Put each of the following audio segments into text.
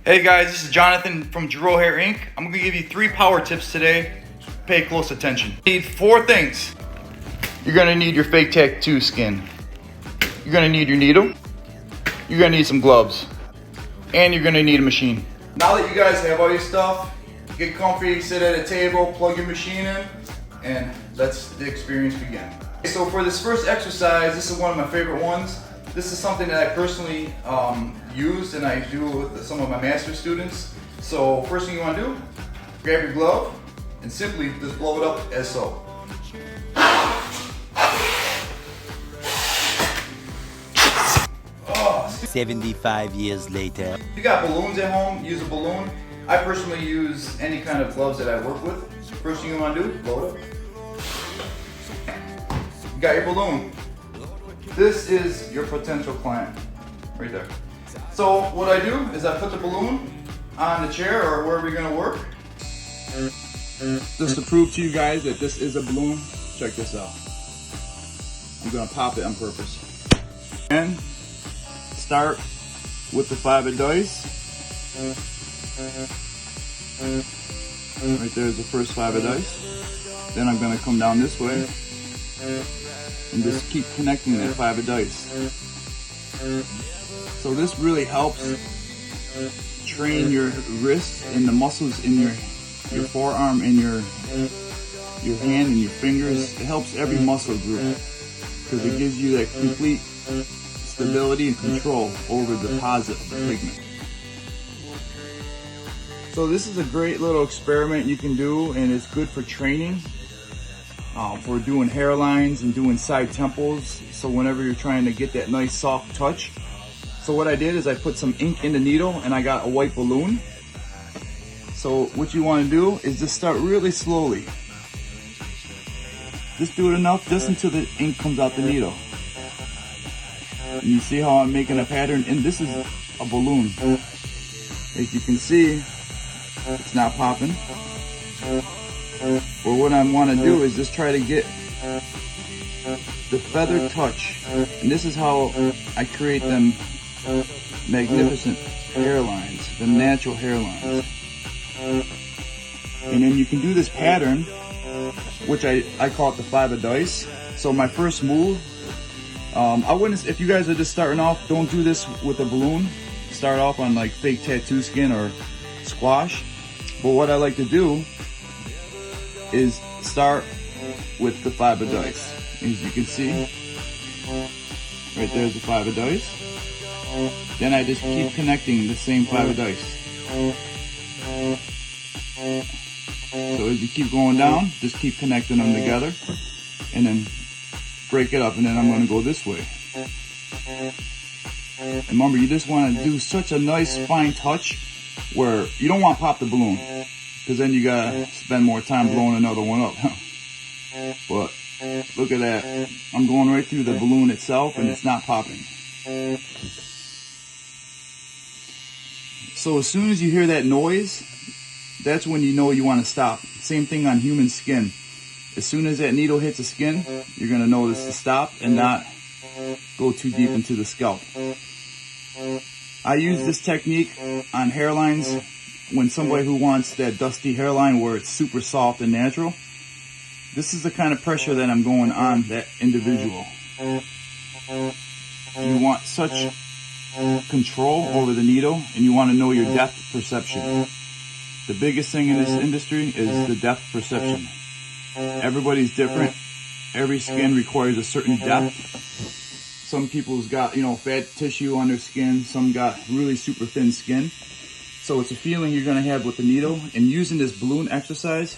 Hey guys, this is Jonathan from Gerow Hair Inc. I'm going to give you 3 power tips today. Pay close attention. You need 4 things. You're going to need your fake tattoo skin. You're going to need your needle. You're going to need some gloves. And you're going to need a machine. Now that you guys have all your stuff, get comfy, sit at a table, plug your machine in, and let the experience begin. So for this first exercise, this is one of my favorite ones. This is something that I personally use and I do with some of my master students. So first thing you want to do, grab your glove and simply just blow it up as so. 75 years later. If you got balloons at home, use a balloon. I personally use any kind of gloves that I work with. First thing you want to do, blow it up. You got your balloon. This is your potential client, right there. So what I do is I put the balloon on the chair or wherever you're gonna work. Just to prove to you guys that this is a balloon, check this out. I'm gonna pop it on purpose. And start with the 5 of dice. Right there is the first 5 of dice. Then I'm gonna come down this way and just keep connecting that 5 of dice. So this really helps train your wrists and the muscles in your forearm and your hand and your fingers. It helps every muscle group because it gives you that complete stability and control over the deposit of the pigment. So this is a great little experiment you can do, and it's good for training. For doing hairlines and doing side temples, so whenever you're trying to get that nice soft touch. So what I did is I put some ink in the needle and I got a white balloon. So what you want to do is just start really slowly. Just do it enough just until the ink comes out the needle. And you see how I'm making a pattern, and this is a balloon. As you can see, it's not popping. But what I want to do is just try to get the feather touch. And this is how I create them magnificent hairlines, the natural hairlines. And then you can do this pattern, which I call it the 5 of dice. So my first move, I wouldn't, if you guys are just starting off, don't do this with a balloon. Start off on like fake tattoo skin or squash. But what I like to do is start with the 5 of dice. As you can see, right there's the 5 of dice. Then I just keep connecting the same 5 of dice. So as you keep going down, just keep connecting them together and then break it up, and then I'm going to go this way. And remember, you just want to do such a nice fine touch where you don't want to pop the balloon, because then you gotta spend more time blowing another one up. But look at that. I'm going right through the balloon itself and it's not popping. So as soon as you hear that noise, that's when you know you want to stop. Same thing on human skin. As soon as that needle hits the skin, you're going to notice to stop and not go too deep into the scalp. I use this technique on hairlines when somebody who wants that dusty hairline where it's super soft and natural. This is the kind of pressure that I'm going on that individual. You want such control over the needle, and you want to know your depth perception. The biggest thing in this industry is the depth perception. Everybody's different. Every skin requires a certain depth. Some people's got, fat tissue on their skin. Some got really super thin skin. So it's a feeling you're going to have with the needle. And using this balloon exercise,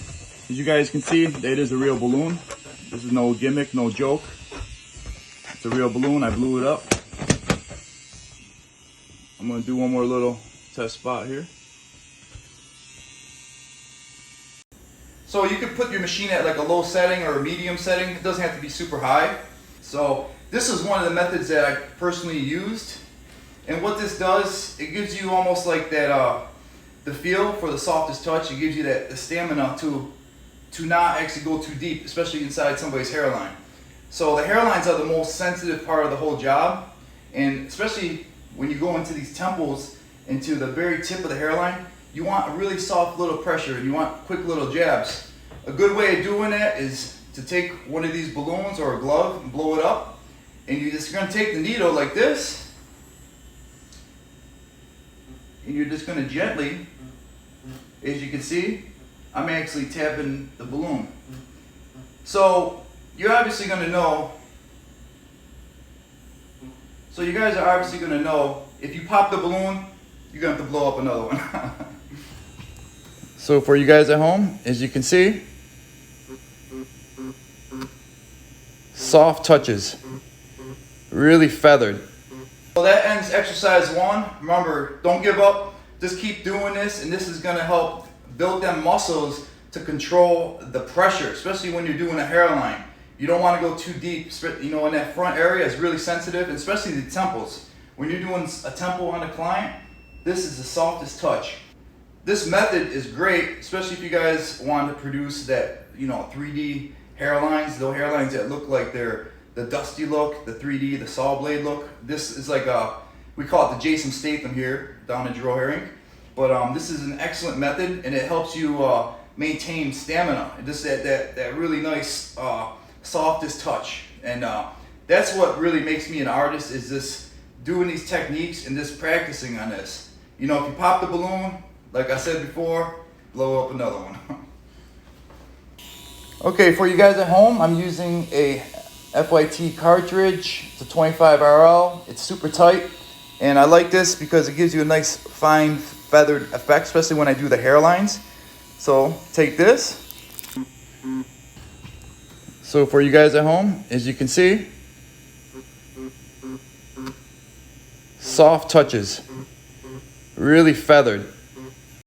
as you guys can see, that is a real balloon. This is no gimmick, no joke. It's a real balloon. I blew it up. I'm going to do one more little test spot here. So you could put your machine at like a low setting or a medium setting. It doesn't have to be super high. So this is one of the methods that I personally used. And what this does, it gives you almost like that, the feel for the softest touch. It gives you that the stamina to not actually go too deep, especially inside somebody's hairline. So the hairlines are the most sensitive part of the whole job. And especially when you go into these temples, into the very tip of the hairline, you want a really soft little pressure and you want quick little jabs. A good way of doing that is to take one of these balloons or a glove and blow it up, and you're just going to take the needle like this, and you're just going to gently, as you can see, I'm actually tapping the balloon. So you're obviously going to know, so you guys are obviously going to know, if you pop the balloon, you're going to have to blow up another one. So for you guys at home, as you can see, soft touches, really feathered. So that ends exercise 1. Remember, don't give up, just keep doing this, and this is going to help build them muscles to control the pressure, especially when you're doing a hairline. You don't want to go too deep, you know, in that front area is really sensitive, and especially the temples. When you're doing a temple on a client, this is the softest touch. This method is great, especially if you guys want to produce that, you know, 3D hairlines, those hairlines that look like they're the dusty look, the 3D, the saw blade look. This is like we call it the Jason Statham here down in Gerow Hair Inc. But this is an excellent method, and it helps you maintain stamina. Just that really nice softest touch, and that's what really makes me an artist, is this doing these techniques and just practicing on this. You know, if you pop the balloon, like I said before, blow up another one. Okay, for you guys at home, I'm using a FYT cartridge. It's a 25 RL. It's super tight, and I like this because it gives you a nice fine feathered effect, especially when I do the hairlines. So take this. So for you guys at home, as you can see, soft touches, really feathered.